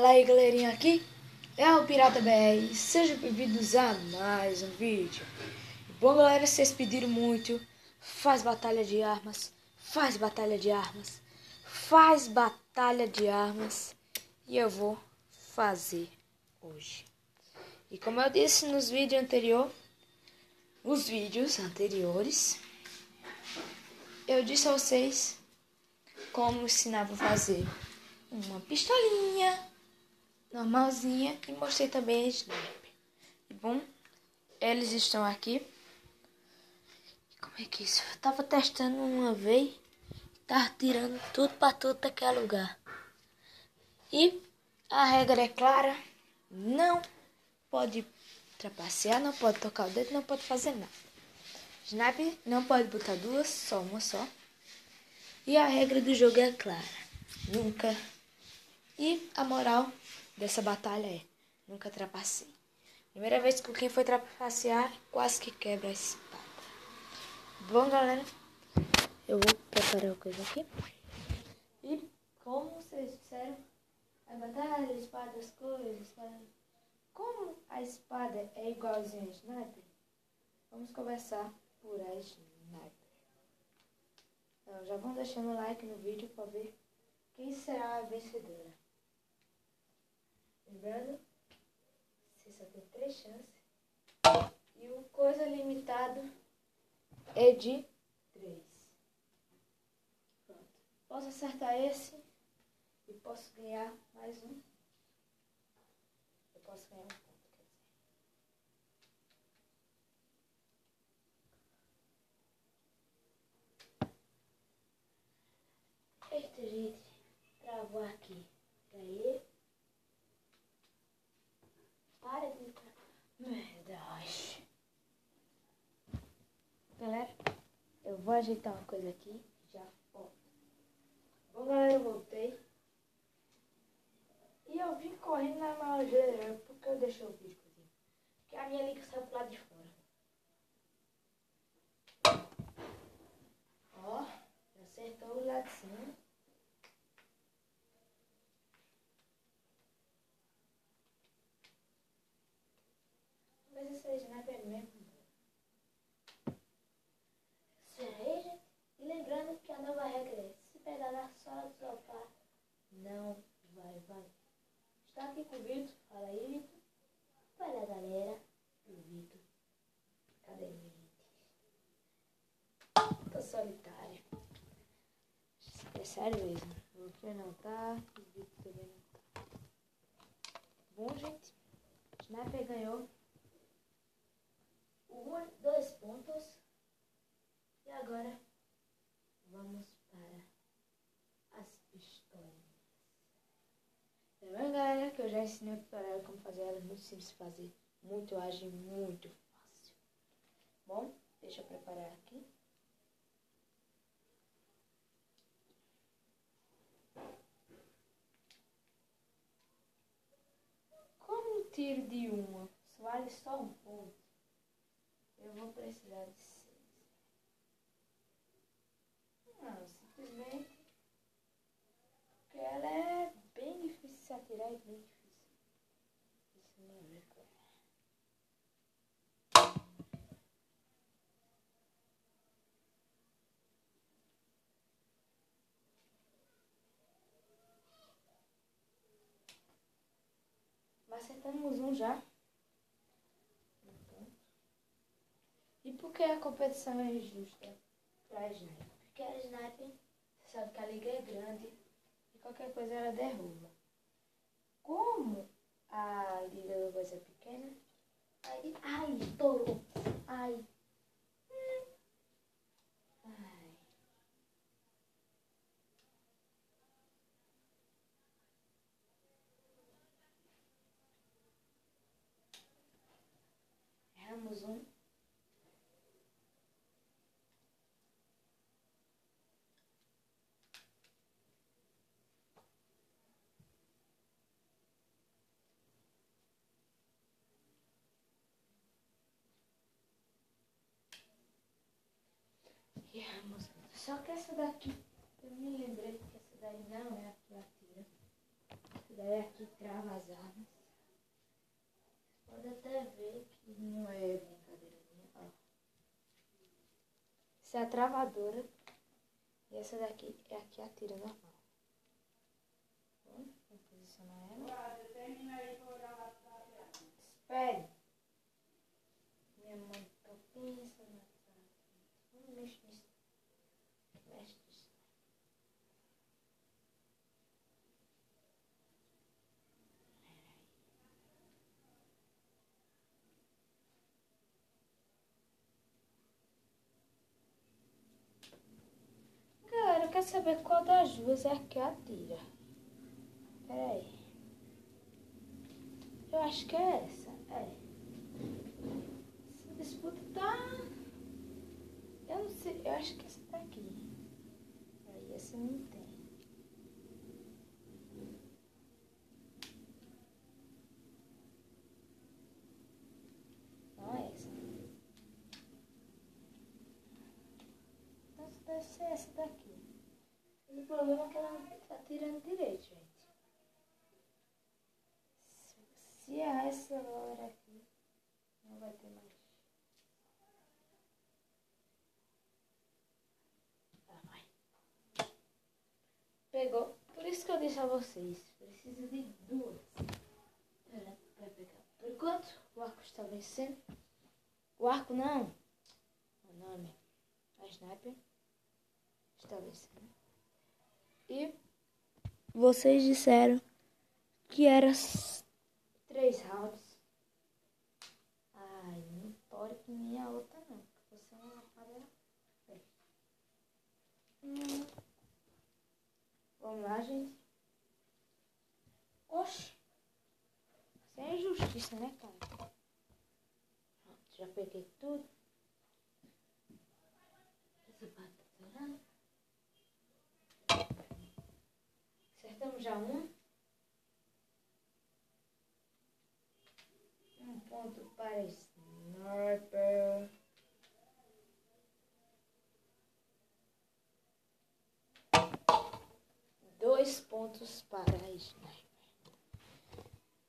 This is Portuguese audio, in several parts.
Fala aí, galerinha, aqui é o Pirata BR, sejam bem-vindos a mais um vídeo. Bom, galera, vocês pediram muito, faz batalha de armas, faz batalha de armas, faz batalha de armas, e eu vou fazer hoje. E como eu disse nos vídeos anteriores, eu disse a vocês como ensinava a fazer uma pistolinha normalzinha e mostrei também a sniper. Bom, eles estão aqui. Como é que isso? Eu tava testando uma vez, tava tirando tudo pra tudo daquele lugar. E a regra é clara: não pode trapacear, não pode tocar o dedo, não pode fazer nada. Sniper não pode botar duas, só uma só. E a regra do jogo é clara: nunca. E a moral dessa batalha é: nunca trapacei. Primeira vez que quem foi trapacear quase que quebra a espada. Bom, galera, eu vou preparar a coisa aqui. E como vocês disseram, a batalha, a espada, as coisas, espada... Como a espada é igualzinha a sniper, vamos começar por a sniper. Então, já vão deixando o like no vídeo para ver quem será a vencedora. Lembrando, você só tem 3 chances. E o coisa limitado é de 3. Pronto. Posso acertar esse e posso ganhar mais um. Eu posso ganhar um ponto, quer dizer. Eita, gente. Travou aqui. Aí. Para de travar. Verdade. Galera, eu vou ajeitar uma coisa aqui e já volto. Bom, galera, eu voltei. E eu vim correndo na malgeira. Porque eu deixei o vídeo cozinho. Porque a minha liga saiu pro lado de fora. Ó, acertou o lado de cima. Mas esse sniper mesmo. Cerveja. E lembrando que a nova regra é: se pegar na sola do sofá, não vai valer. Está aqui com o Vitor. Fala aí, Vitor. Olha a galera. O Vitor. Cadê ele, gente? Tô solitário. É sério mesmo. O Vitor não tá. O Vitor também não tá. Bom, gente. Sniper ganhou 2 pontos. E agora vamos para as pistolinhas. Lembrando, galera, que eu já ensinei o tutorial como fazer ela. Muito simples de fazer, muito ágil, muito fácil. Bom, deixa eu preparar aqui. Como um tiro de uma vale só um ponto, eu vou precisar de 6. Não, simplesmente porque ela é bem difícil de se atirar e bem difícil. Isso não é claro. Mas acertamos um já. E por que a competição é injusta para a sniper? Porque a sniper, você sabe que a liga é grande e qualquer coisa ela derruba. Como a liga do coisa é pequena, aí, ai, estourou, ai, ai. Erramos um. Erramos. Só que essa daqui, eu me lembrei que essa daí não é a que atira. Essa daí aqui trava as armas. Pode até ver que não é brincadeira minha. Ó. Essa é a travadora. E essa daqui é a que atira normal. Vamos posicionar ela. Espere. Minha mãe tá pensando. Vamos mexer nisso. Mexe nisso. Galera, eu quero saber qual das duas é a que atira. Pera aí. Eu acho que é essa. É. Essa disputa tá... Eu não sei. Eu acho que essa tá aqui. Aí essa não tem. Não é essa. Então deve ser essa daqui. O problema é que ela não tá tirando direito, gente. Se errar essa hora aqui, não vai ter mais. Tá, vai. Pegou. Por isso que eu disse a vocês. Precisa de duas. Vai pegar. Por enquanto, o arco está vencendo. O arco não. O nome. A sniper está vencendo. E vocês disseram que era 3 rounds. Ai, não pode que nem a outra não. Você é uma falha. Vamos lá, gente. Oxi. Isso é injustiça, né, cara? Pronto, já peguei tudo. Essa batata. Acertamos já um. Um ponto para sniper. Dois pontos para a sniper.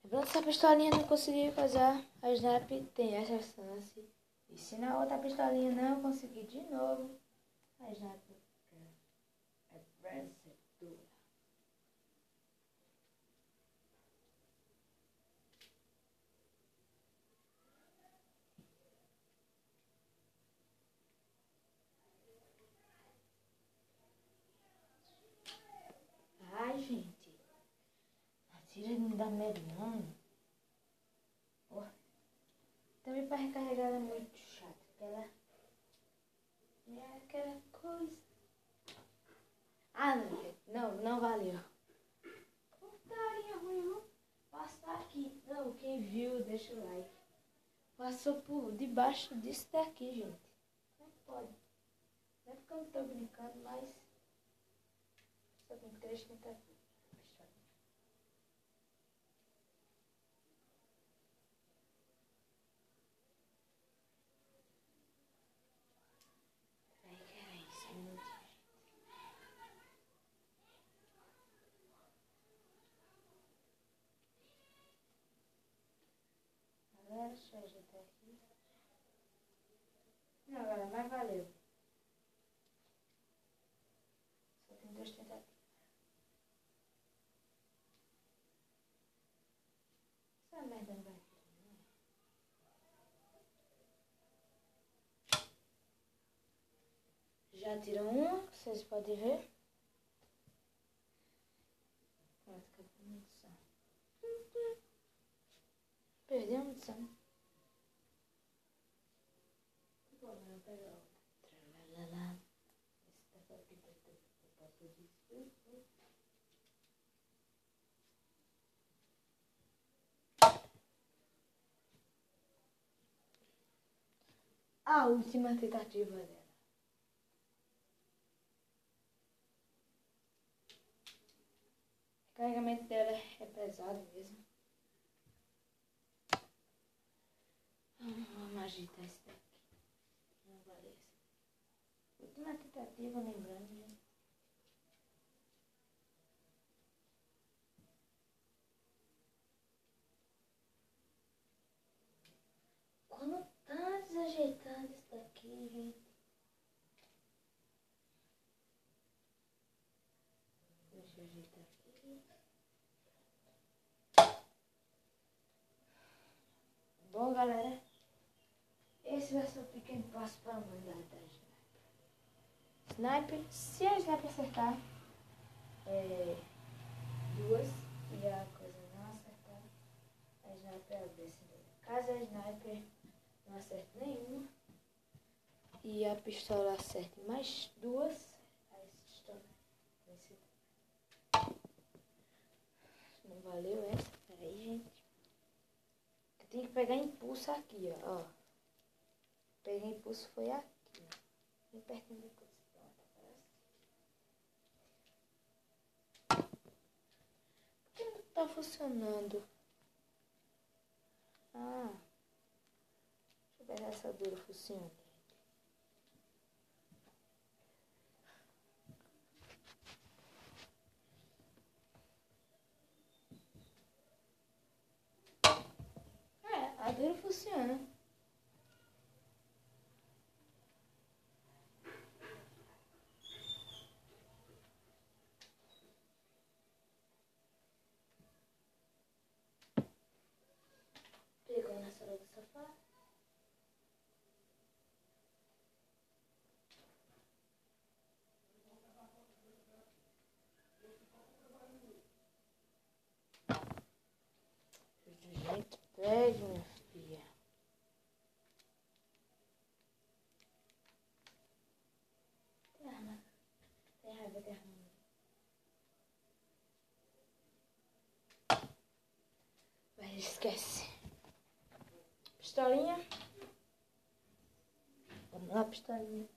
Lembrando que se a pistolinha não conseguir fazer a sniper, tem essa chance. E se na outra pistolinha não conseguir de novo, a sniper é vencedora. Ai, gente. Atira não dá medo, não. Oh. Também para recarregar ela é muito chato. Porque ela é aquela coisa. Ah, não, gente. Não valeu. Putaria ruim, viu? Passar aqui. Não, quem viu, deixa o like. Passou por debaixo disso daqui, gente. Não pode. Não é porque eu não tô brincando, mas... Só tem 3 tentativas. Agora deixa eu ajeitar aqui. Não, agora mais valeu. Só tem 2 tentativas. Essa merda não vai tirar, né? Já tirou uma, vocês podem ver. Pronto, acabou a munição. Perdeu a munição. Vou pegar outra. Tralalala. Esse daqui tá todo isso. A última tentativa dela. O carregamento dela é pesado mesmo. Vamos agitar esse daqui. Não vale esse. Última tentativa, lembrando, gente. Como tá desajeitado isso daqui, gente. Deixa eu ajeitar aqui. Bom, galera, esse vai ser o pequeno passo para a humanidade da Sniper. Se a Sniper acertar duas e a coisa não acertar, a Sniper é vencedora. Caso a Sniper não acerte nenhuma e a pistola acerte mais duas, aí se torna vencedora. Não valeu essa? Peraí, gente. Eu tenho que pegar impulso aqui, ó. Peguei impulso foi aqui, ó. Bem pertinho da coisa. Por que não tá funcionando? Ah. Deixa eu ver se essa dura funciona. A dura funciona. Pegou na sala do sofá. Gente, pegue, minha filha. Tem arma. Tem raiva de arma. Mas esquece. Pistolinha. Vamos lá, pistolinha.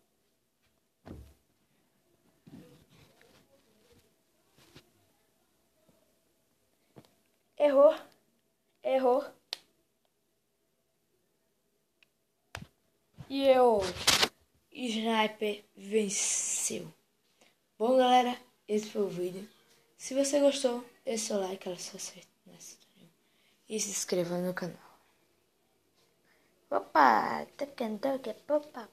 Errou. Errou. E eu, Sniper, venceu. Bom, galera, esse foi o vídeo. Se você gostou, dê seu like, ela só acerta nessa e se inscreva no canal. Opa, tá cantando que é opa.